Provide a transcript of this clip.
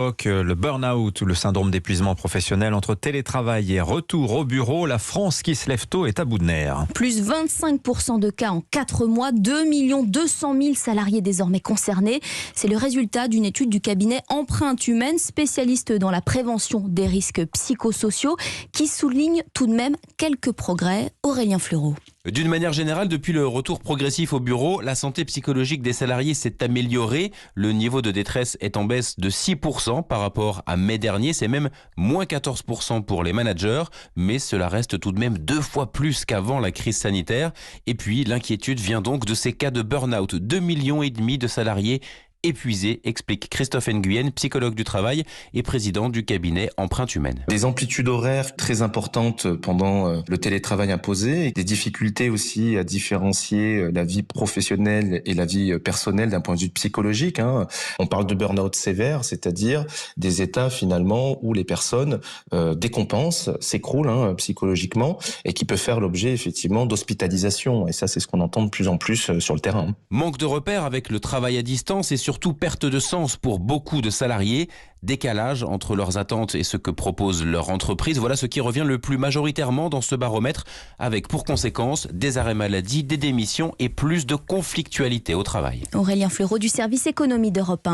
Le burn-out ou le syndrome d'épuisement professionnel entre télétravail et retour au bureau, la France qui se lève tôt est à bout de nerfs. Plus 25% de cas en 4 mois, 2 200 000 salariés désormais concernés. C'est le résultat d'une étude du cabinet Empreinte Humaine, spécialiste dans la prévention des risques psychosociaux, qui souligne tout de même quelques progrès. Aurélien Fleureau. D'une manière générale, depuis le retour progressif au bureau, la santé psychologique des salariés s'est améliorée. Le niveau de détresse est en baisse de 6% par rapport à mai dernier. C'est même moins 14% pour les managers. Mais cela reste tout de même 2 fois plus qu'avant la crise sanitaire. Et puis, l'inquiétude vient donc de ces cas de burn-out. 2,5 millions de salariés épuisés, explique Christophe Nguyen, psychologue du travail et président du cabinet Empreinte Humaine. Des amplitudes horaires très importantes pendant le télétravail imposé, et des difficultés aussi à différencier la vie professionnelle et la vie personnelle d'un point de vue psychologique. On parle de burn-out sévère, c'est-à-dire des états finalement où les personnes décompensent, s'écroulent psychologiquement, et qui peuvent faire l'objet effectivement d'hospitalisation. Et ça, c'est ce qu'on entend de plus en plus sur le terrain. Manque de repères avec le travail à distance et surtout perte de sens pour beaucoup de salariés, décalage entre leurs attentes et ce que propose leur entreprise. Voilà ce qui revient le plus majoritairement dans ce baromètre, avec pour conséquence des arrêts maladie, des démissions et plus de conflictualité au travail. Aurélien Fleureau du service économie d'Europe 1.